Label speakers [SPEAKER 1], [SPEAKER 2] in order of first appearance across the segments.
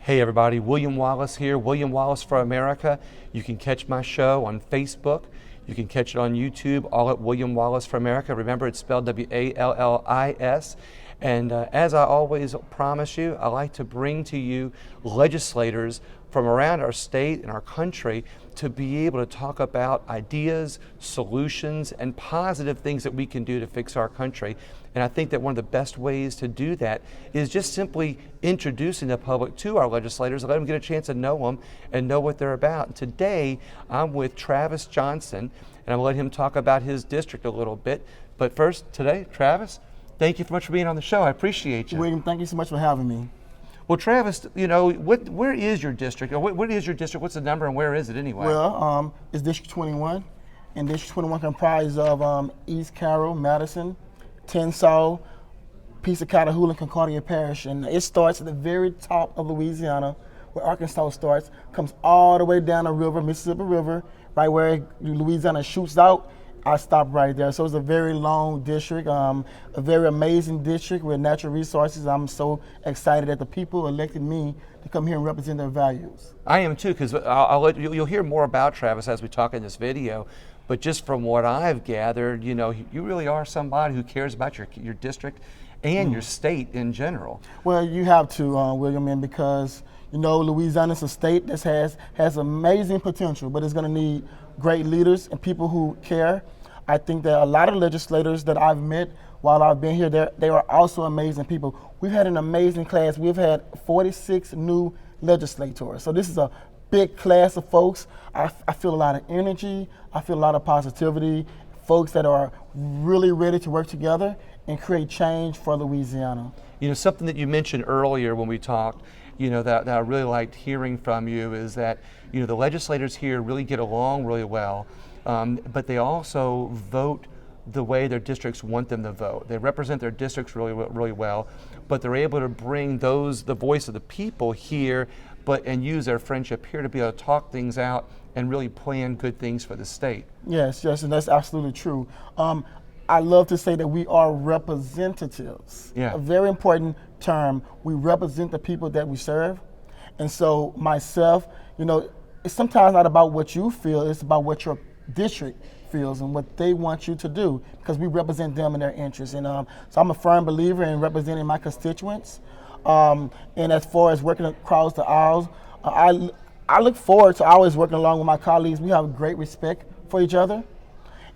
[SPEAKER 1] Hey everybody, William Wallace here, William Wallace for America. You can catch my show on Facebook. You can catch it on YouTube, all at William Wallace for America. Remember, it's spelled W-A-L-L-I-S. And as I always promise you, I like to bring to you legislators from around our state and our country to be able to talk about ideas, solutions, and positive things that we can do to fix our country. And I think that one of the best ways to do that is just simply introducing the public to our legislators, let them get a chance to know them and know what they're about. And today, I'm with Travis Johnson, and I'm going to let him talk about his district a little bit. But first, today, Travis, thank you so much for being on the show. I appreciate you.
[SPEAKER 2] William, thank you so much for having me.
[SPEAKER 1] Well, Travis, you know, where is your district? Or what is your district? What's the number and where is it anyway?
[SPEAKER 2] Well, it's District 21, and District 21 comprises of East Carroll, Madison, Tensas, piece of Catahoula, and Concordia Parish. And it starts at the very top of Louisiana, where Arkansas starts, comes all the way down the river, Mississippi River, right where Louisiana shoots out. I stop right there. So it's a very long district, a very amazing district with natural resources. I'm so excited that the people elected me to come here and represent their values.
[SPEAKER 1] I am too, because you'll hear more about Travis as we talk in this video. But just from what I've gathered, you know, you really are somebody who cares about your district and your state in general.
[SPEAKER 2] Well, you have to, William, and because you know Louisiana's a state that has amazing potential, but it's going to need great leaders and people who care. I think that a lot of legislators that I've met while I've been here, they are also amazing people. We've had an amazing class. We've had 46 new legislators. So this is a big class of folks. I feel a lot of energy. I feel a lot of positivity. Folks that are really ready to work together and create change for Louisiana.
[SPEAKER 1] You know, something that you mentioned earlier when we talked, you know, that I really liked hearing from you is that, you know, the legislators here really get along really well, but they also vote the way their districts want them to vote. They represent their districts really well, but they're able to bring the voice of the people here, and use their friendship here to be able to talk things out and really plan good things for the state.
[SPEAKER 2] Yes, and that's absolutely true. I love to say that we are representatives.
[SPEAKER 1] Yeah.
[SPEAKER 2] A very important term. We represent the people that we serve. And so myself, you know, it's sometimes not about what you feel, it's about what your district feels and what they want you to do, because we represent them and their interests. And so I'm a firm believer in representing my constituents. And as far as working across the aisles, I look forward to always working along with my colleagues. We have great respect for each other.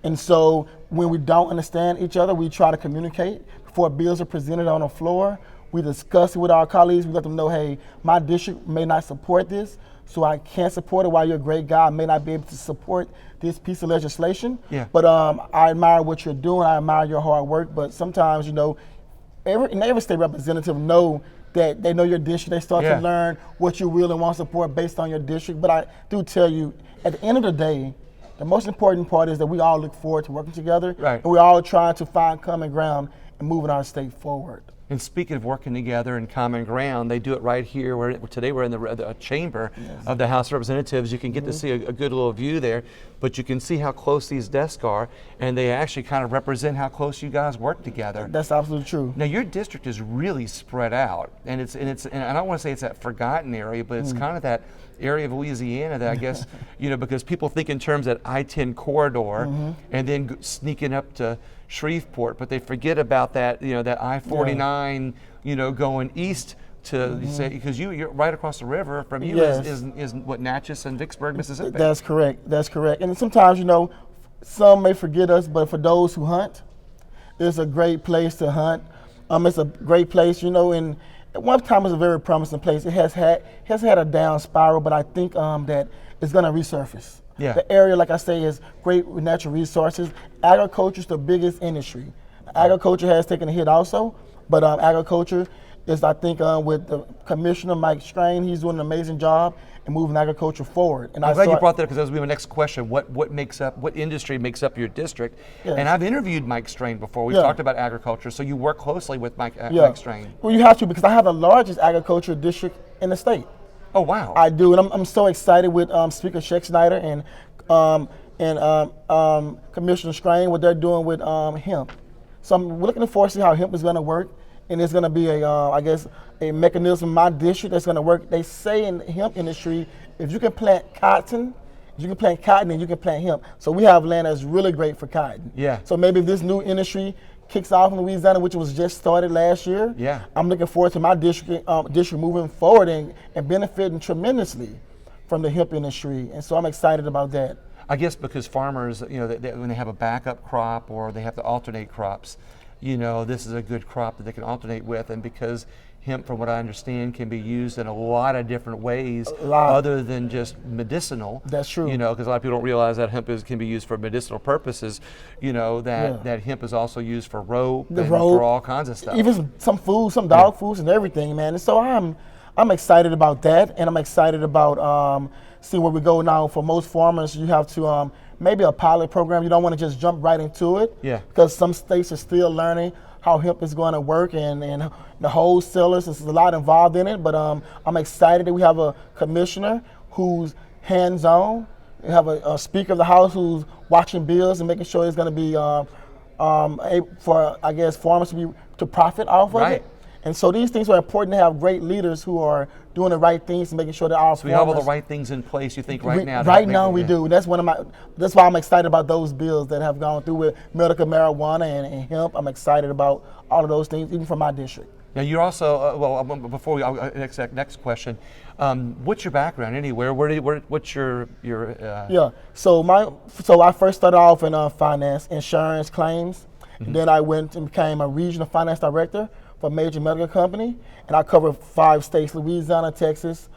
[SPEAKER 2] And so when we don't understand each other, we try to communicate. Before bills are presented on the floor, we discuss it with our colleagues. We let them know, hey, my district may not support this, so I can't support it. While you're a great guy, I may not be able to support this piece of legislation.
[SPEAKER 1] Yeah.
[SPEAKER 2] But I admire what you're doing. I admire your hard work. But sometimes, you know, every state representative know that they know your district. They start to learn what you will and want to support based on your district. But I do tell you, at the end of the day, the most important part is that we all look forward to working together.
[SPEAKER 1] Right.
[SPEAKER 2] And we're all trying to find common ground and moving our state forward.
[SPEAKER 1] And speaking of working together and common ground, they do it right here. Today we're in the chamber of the House of Representatives. You can get to see a good little view there, but you can see how close these desks are, and they actually kind of represent how close you guys work together.
[SPEAKER 2] That's absolutely true.
[SPEAKER 1] Now your district is really spread out, and I don't want to say it's that forgotten area, but it's kind of that area of Louisiana that I guess, you know, because people think in terms of that I-10 corridor and then sneaking up to Shreveport, but they forget about that, you know, that I-49, you know, going east to say, because you're right across the river from you is what, Natchez and Vicksburg, Mississippi.
[SPEAKER 2] That's correct. And sometimes, you know, some may forget us, but for those who hunt, it's a great place to hunt. It's a great place, you know, and at one time it was a very promising place. It has had a down spiral, but I think that it's going to resurface.
[SPEAKER 1] Yeah.
[SPEAKER 2] The area, like I say, is great with natural resources. Agriculture is the biggest industry. Agriculture has taken a hit also, but agriculture is, I think, with the Commissioner Mike Strain, he's doing an amazing job in moving agriculture forward. And
[SPEAKER 1] I'm glad you brought that up, because that was my next question. What industry makes up your district?
[SPEAKER 2] Yes.
[SPEAKER 1] And I've interviewed Mike Strain before. We've talked about agriculture, so you work closely with Mike Strain.
[SPEAKER 2] Well, you have to, because I have the largest agriculture district in the state.
[SPEAKER 1] Oh, wow.
[SPEAKER 2] I do, and I'm so excited with Speaker Schexnayder and Commissioner Strain, what they're doing with hemp. So I'm looking forward to see how hemp is going to work and it's going to be I guess, a mechanism in my district that's going to work. They say in the hemp industry, if you can plant cotton, and you can plant hemp. So we have land that's really great for cotton.
[SPEAKER 1] Yeah.
[SPEAKER 2] So maybe if this new industry kicks off in Louisiana, which was just started last year,
[SPEAKER 1] Yeah.
[SPEAKER 2] I'm looking forward to my district moving forward and benefiting tremendously from the hemp industry. And so I'm excited about that.
[SPEAKER 1] I guess because farmers, when they have a backup crop or they have to alternate crops, this is a good crop that they can alternate with. And because hemp, from what I understand, can be used in a lot of different ways other than just medicinal.
[SPEAKER 2] That's true.
[SPEAKER 1] Because a lot of people don't realize that hemp can be used for medicinal purposes. That hemp is also used for rope for all kinds of stuff.
[SPEAKER 2] Even some food, some dog foods and everything, man. And so I'm excited about that, and I'm excited about seeing where we go now. For most farmers, you have to maybe a pilot program. You don't want to just jump right into it.
[SPEAKER 1] Yeah.
[SPEAKER 2] Because some states are still learning how hemp is going to work, and the wholesalers, there's a lot involved in it. But I'm excited that we have a commissioner who's hands-on. We have a Speaker of the House who's watching bills and making sure it's going to be for, I guess, farmers to profit off of it. And so these things are important to have great leaders who are doing the right things and making sure that our
[SPEAKER 1] So we have all the right things in place, you think, right now?
[SPEAKER 2] Right now we do. That's that's why I'm excited about those bills that have gone through with medical marijuana and hemp. I'm excited about all of those things, even for my district.
[SPEAKER 1] Now you're also, before next question, what's your background anywhere? What's your
[SPEAKER 2] Yeah, so I first started off in finance, insurance claims. And then I went and became a regional finance director for a major medical company, and I covered 5 states: Louisiana, Texas,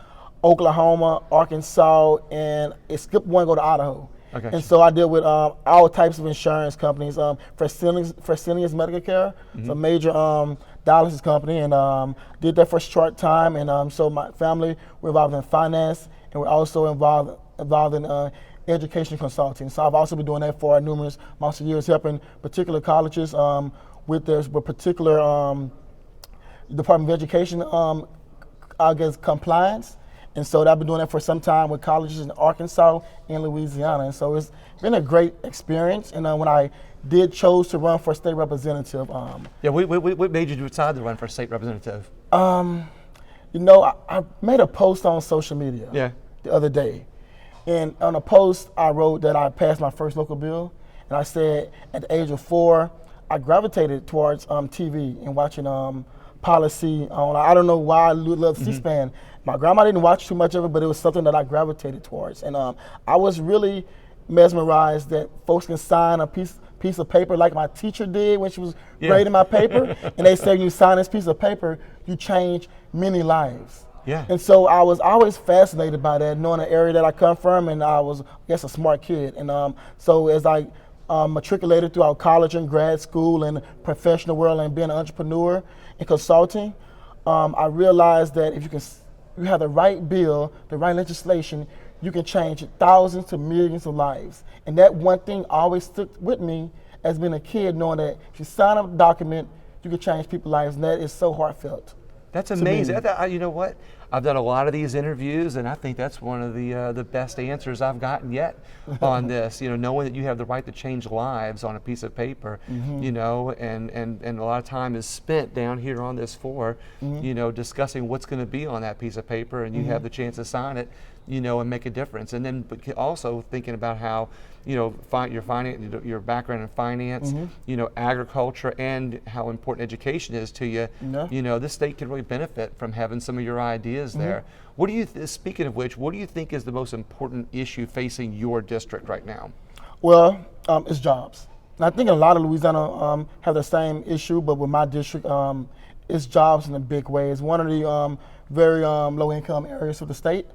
[SPEAKER 2] Oklahoma, Arkansas, and it skipped one, go to Idaho.
[SPEAKER 1] Okay.
[SPEAKER 2] And so I deal with all types of insurance companies. Fresenius Medical Care, it's a major dialysis company, and did that for a short time. And so my family, we're involved in finance, and we're also involved in education consulting. So I've also been doing that for numerous amounts of years, helping particular colleges with particular Department of Education, I guess, compliance. And so I've been doing that for some time with colleges in Arkansas and Louisiana. And so it's been a great experience. And when I chose to run for state representative.
[SPEAKER 1] What made you decide to run for state representative?
[SPEAKER 2] I made a post on social media the other day. And on a post, I wrote that I passed my first local bill. And I said at the age of 4, I gravitated towards TV and watching policy on. I don't know why I love C-SPAN. My grandma didn't watch too much of it, but it was something that I gravitated towards. And I was really mesmerized that folks can sign a piece of paper like my teacher did when she was grading my paper. And they say, you sign this piece of paper, you change many lives.
[SPEAKER 1] Yeah.
[SPEAKER 2] And so I was always fascinated by that, knowing the area that I come from, and I was, I guess, a smart kid. And so as I matriculated throughout college and grad school and professional world and being an entrepreneur and consulting, I realized that if you have the right bill, the right legislation, you can change thousands to millions of lives. And that one thing always stuck with me as being a kid, knowing that if you sign a document, you can change people's lives, and that is so heartfelt.
[SPEAKER 1] That's amazing. You know what? I've done a lot of these interviews, and I think that's one of the best answers I've gotten yet on this. Knowing that you have the right to change lives on a piece of paper, and a lot of time is spent down here on this floor, discussing what's going to be on that piece of paper, and you have the chance to sign it, and make a difference. And then also thinking about how, your background in finance, agriculture, and how important education is to you. This state can really benefit from having some of your ideas there. Speaking of which, what do you think is the most important issue facing your district right now?
[SPEAKER 2] Well, it's jobs. And I think a lot of Louisiana have the same issue, but with my district, it's jobs in a big way. It's one of the very low-income areas of the state.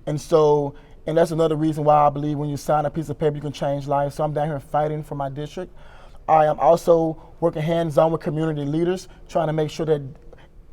[SPEAKER 2] And that's another reason why I believe when you sign a piece of paper, you can change lives. So I'm down here fighting for my district. I am also working hands-on with community leaders, trying to make sure that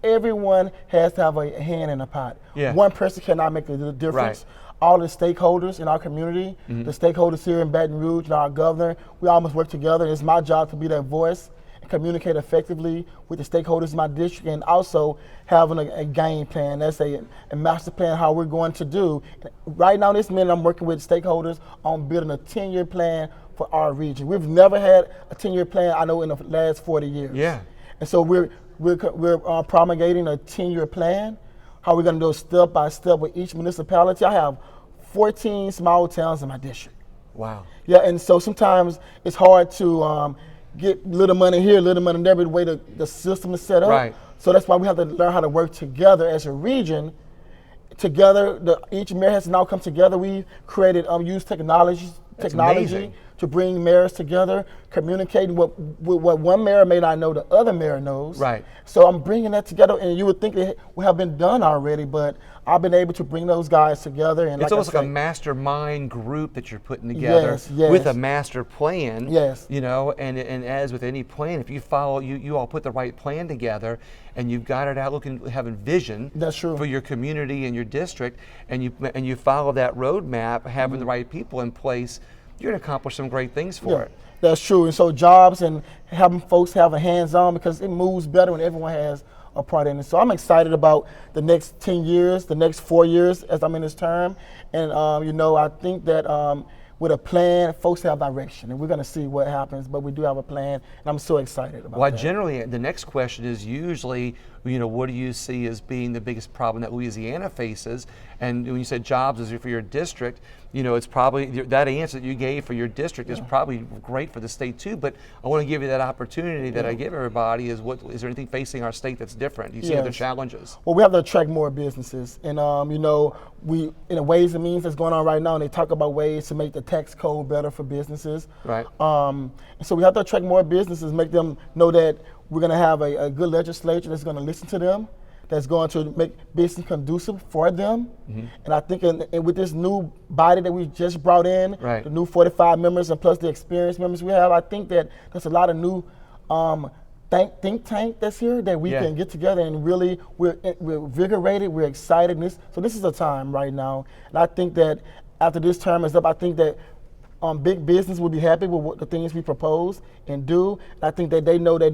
[SPEAKER 2] everyone has to have a hand in the pot. One person cannot make the difference. All the stakeholders in our community, the stakeholders here in Baton Rouge, and our governor, we all must work together. It's my job to be that voice and communicate effectively with the stakeholders in my district, and also having a game plan. That's a master plan how we're going to do. Right now, this minute, I'm working with stakeholders on building a 10-year plan for our region. We've never had a 10-year plan, I know, in the last 40 years.
[SPEAKER 1] Yeah.
[SPEAKER 2] And so we're we're promulgating a 10-year plan. How we're going to do it step by step with each municipality. I have 14 small towns in my district.
[SPEAKER 1] Wow.
[SPEAKER 2] Yeah, and so sometimes it's hard to get little money here, little money there, but the way the system is set up.
[SPEAKER 1] Right.
[SPEAKER 2] So that's why we have to learn how to work together as a region. Together, each mayor has now come together. We created used technology
[SPEAKER 1] amazing.
[SPEAKER 2] to bring mayors together, communicating what one mayor may not know, the other mayor knows.
[SPEAKER 1] Right.
[SPEAKER 2] So I'm bringing that together, and you would think it would have been done already, but I've been able to bring those guys together. And
[SPEAKER 1] It's almost like a mastermind group that you're putting together with a master plan.
[SPEAKER 2] Yes.
[SPEAKER 1] You know, and as with any plan, if you follow, you all put the right plan together, and you've got it out having vision.
[SPEAKER 2] That's true.
[SPEAKER 1] For your community and your district, and you follow that roadmap, having the right people in place, you're going to accomplish some great things for it.
[SPEAKER 2] That's true. And so jobs and having folks have a hands-on, because it moves better when everyone has a part in it. So I'm excited about the next 10 years, the next 4 years as I'm in this term. And, I think that with a plan, folks have direction, and we're going to see what happens, but we do have a plan, and I'm so excited about that.
[SPEAKER 1] Generally, the next question is usually, what do you see as being the biggest problem that Louisiana faces? And when you said jobs is for your district, it's probably, that answer that you gave for your district is probably great for the state too, but I want to give you that opportunity that I give everybody is there anything facing our state that's different? Do you see other challenges?
[SPEAKER 2] Well, we have to attract more businesses, and we in a Ways and Means that's going on right now, and they talk about ways to make the tax code better for businesses.
[SPEAKER 1] Right.
[SPEAKER 2] And so we have to attract more businesses, make them know that we're going to have a good legislature that's going to listen to them, that's going to make business conducive for them. Mm-hmm. And I think with this new body that we just brought in, the new 45 members and plus the experienced members we have, I think that there's a lot of new think tank that's here that we can get together, and really we're invigorated, we're excited. So this is the time right now. And I think that after this term is up, I think that big business will be happy with the things we propose and do. And I think that they know that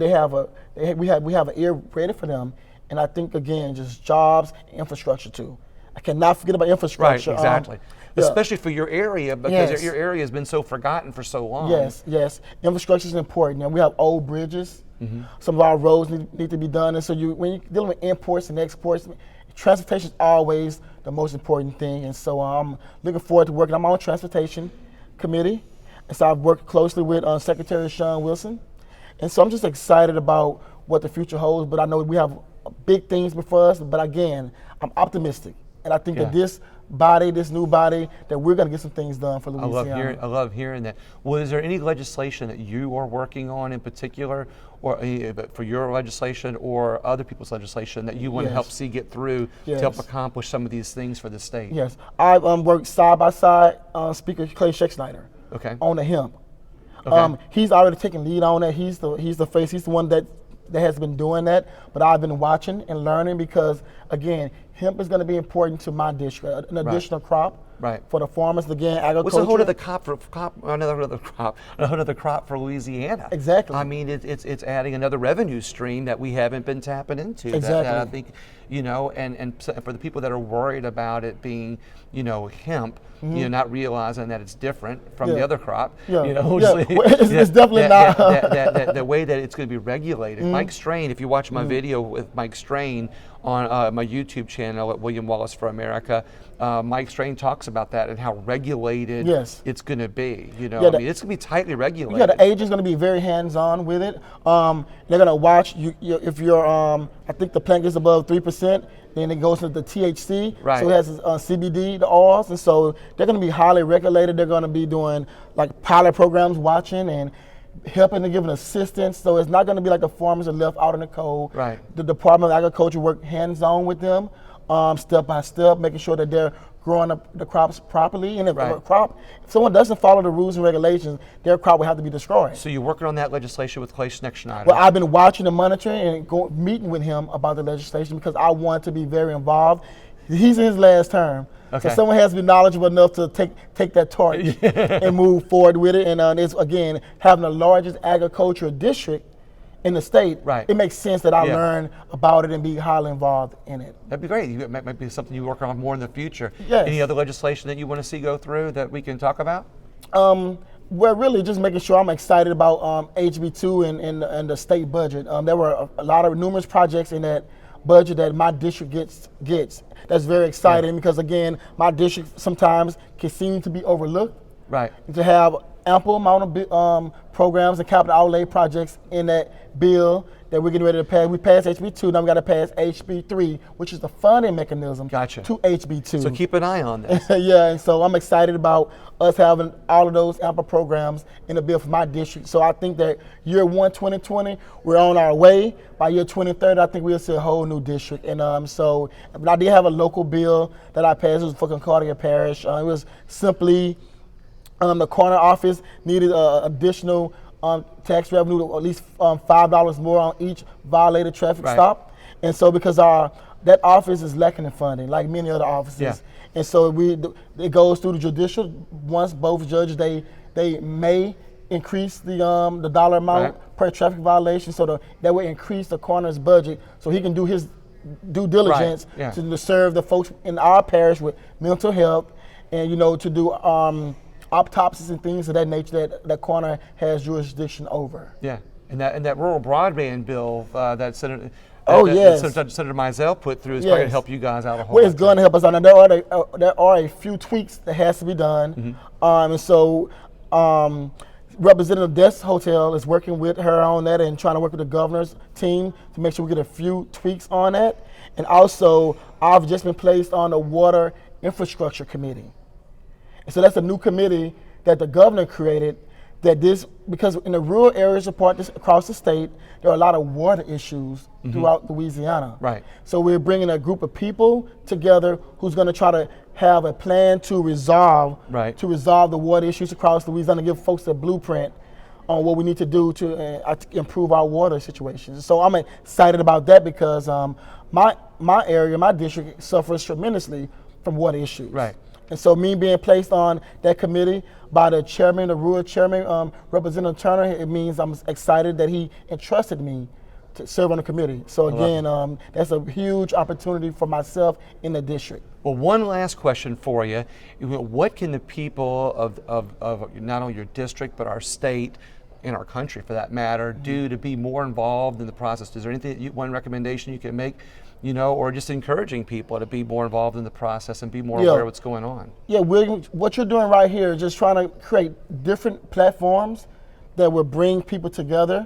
[SPEAKER 2] we have an ear ready for them. And I think, again, just jobs and infrastructure too. I cannot forget about infrastructure.
[SPEAKER 1] Right, exactly. Especially for your area, because your area has been so forgotten for so long.
[SPEAKER 2] Yes. Infrastructure is important. And we have old bridges. Mm-hmm. Some of our roads need to be done. And so when you're dealing with imports and exports, transportation is always the most important thing. And so I'm looking forward to working. I'm on transportation committee. And so I've worked closely with Secretary Sean Wilson. And so I'm just excited about what the future holds. But I know we have big things before us. But again, I'm optimistic. And I think that this new body, that we're going to get some things done for Louisiana.
[SPEAKER 1] I love hearing that. Well, is there any legislation that you are working on in particular, or for your legislation or other people's legislation that you want to help see get through to help accomplish some of these things for the state?
[SPEAKER 2] Yes, I've worked side by side Speaker Clay Schechtschneider on the hemp. He's already taken lead on that. He's the face. He's the one that has been doing that. But I've been watching and learning because, again, hemp is going to be important to my district, an additional crop for the farmers. Again, agriculture.
[SPEAKER 1] What's a whole other crop for Louisiana?
[SPEAKER 2] Exactly.
[SPEAKER 1] I mean, it's adding another revenue stream that we haven't been tapping into.
[SPEAKER 2] Exactly.
[SPEAKER 1] That I think, and for the people that are worried about it being, hemp, not realizing that it's different from the other crop.
[SPEAKER 2] It's definitely not.
[SPEAKER 1] The way that it's going to be regulated. Mike Strain, if you watch my video with Mike Strain on my YouTube channel at William Wallace for America, Mike Strain talks about that and how regulated it's going to be. It's going to be tightly regulated.
[SPEAKER 2] The agent's going to be very hands-on with it. They're going to watch you if you're. I think the plant gets above 3%. Then it goes to the THC, so it has CBD, the oils, and so they're going to be highly regulated. They're going to be doing like pilot programs, watching and helping to give assistance. So it's not going to be like the farmers are left out in the cold.
[SPEAKER 1] Right.
[SPEAKER 2] The Department of Agriculture work hands-on with them, step by step, making sure that they're growing up the crops properly. And if someone doesn't follow the rules and regulations, their crop will have to be destroyed.
[SPEAKER 1] So you're working on that legislation with Clay Schechtschneider?
[SPEAKER 2] Well, I've been watching and monitoring and meeting with him about the legislation because I want to be very involved. He's in his last term. So someone has to be knowledgeable enough to take that torch and move forward with it. And it's, again, having the largest agricultural district in the state, it makes sense that I learn about it and be highly involved in it.
[SPEAKER 1] That'd be great. It might be something you work on more in the future.
[SPEAKER 2] Yes.
[SPEAKER 1] Any other legislation that you want to see go through that we can talk about?
[SPEAKER 2] Well, really, just making sure I'm excited about HB2 and the state budget. There were a lot of numerous projects in that budget that my district gets. That's very exciting because, again, my district sometimes can seem to be overlooked.
[SPEAKER 1] Right.
[SPEAKER 2] To have ample amount of programs and capital outlay projects in that bill that we're getting ready to pass. We passed HB2, now we got to pass HB3, which is the funding mechanism
[SPEAKER 1] Gotcha.
[SPEAKER 2] to HB2.
[SPEAKER 1] So keep an eye on this.
[SPEAKER 2] Yeah, and so I'm excited about us having all of those ample programs in the bill for my district. So I think that year 1, 2020, we're on our way. By year 2030, I think we'll see a whole new district. And but I did have a local bill that I passed. It was for Concordia Parish. It was simply the corner office needed additional tax revenue, at least $5 more on each violated traffic stop. And so because that office is lacking in funding, like many other offices.
[SPEAKER 1] Yeah.
[SPEAKER 2] And so it goes through the judicial. Once both judges, they may increase the dollar amount per traffic violation, so that will increase the coroner's budget, so he can do his due diligence to serve the folks in our parish with mental health, and to do autopsies and things of that nature that coroner has jurisdiction over.
[SPEAKER 1] Yeah, and that rural broadband bill that Senator. Senator Mizell put through is probably going to help you guys out a whole lot.
[SPEAKER 2] Well, it's going to help us out. Now, there are a few tweaks that has to be done. And so Representative Des Hotel is working with her on that and trying to work with the governor's team to make sure we get a few tweaks on that. And also, I've just been placed on the Water Infrastructure Committee. And so that's a new committee that the governor created because in the rural areas across the state, there are a lot of water issues throughout Louisiana.
[SPEAKER 1] Right.
[SPEAKER 2] So we're bringing a group of people together who's going to try to have a plan to resolve the water issues across Louisiana, give folks a blueprint on what we need to do to improve our water situations. So I'm excited about that because my area, my district suffers tremendously from water issues.
[SPEAKER 1] Right.
[SPEAKER 2] And so me being placed on that committee by the chairman, the rural chairman, Representative Turner, it means I'm excited that he entrusted me to serve on the committee. So again, that's a huge opportunity for myself in the district.
[SPEAKER 1] Well, one last question for you. What can the people of not only your district, but our state, in our country for that matter, do to be more involved in the process? Is there anything, one recommendation you can make, or just encouraging people to be more involved in the process and be more aware of what's going on? Yeah,
[SPEAKER 2] William, what you're doing right here is just trying to create different platforms that will bring people together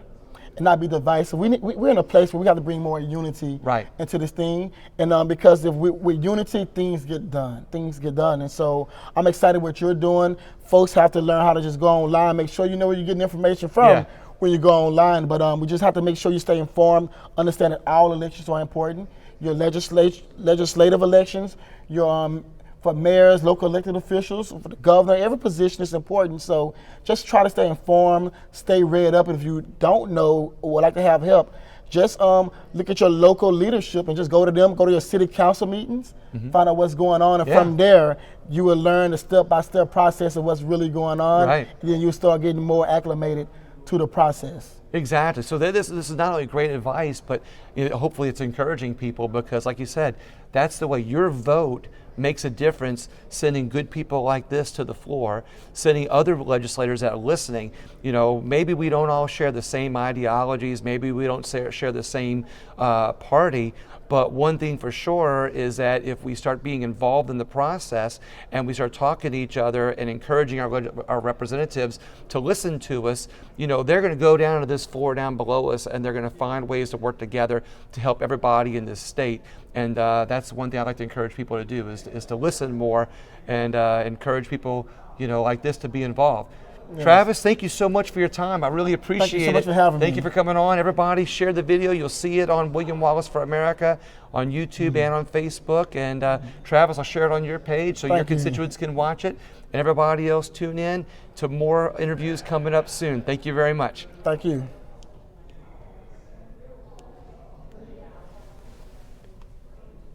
[SPEAKER 2] and not be divisive. We're in a place where we have to bring more unity into this thing. And because with unity, things get done. And so I'm excited what you're doing. Folks have to learn how to just go online, make sure you know where you're getting information from when you go online. But we just have to make sure you stay informed, understand that all elections are important. Your legislative elections, your for mayors, local elected officials, for the governor, every position is important. So just try to stay informed, stay read up. And if you don't know or would like to have help, just look at your local leadership and just go to them, go to your city council meetings, find out what's going on. And from there, you will learn the step-by-step process of what's really going on. And then you'll start getting more acclimated to the process.
[SPEAKER 1] Exactly. So this is not only great advice, but hopefully it's encouraging people because, like you said, that's the way your vote makes a difference, sending good people like this to the floor, sending other legislators that are listening. Maybe we don't all share the same ideologies, maybe we don't share the same party, but one thing for sure is that if we start being involved in the process and we start talking to each other and encouraging our representatives to listen to us, they're going to go down to this floor down below us and they're going to find ways to work together to help everybody in this state. And that's one thing I'd like to encourage people to do is to listen more and encourage people, like this to be involved. Yes. Travis, thank you so much for your time. I really appreciate it.
[SPEAKER 2] Thank you so much for having me.
[SPEAKER 1] Thank you for coming on. Everybody, share the video. You'll see it on William Wallace for America on YouTube and on Facebook. And Travis, I'll share it on your page so your constituents can watch it. And everybody else, tune in to more interviews coming up soon. Thank you very much.
[SPEAKER 2] Thank you.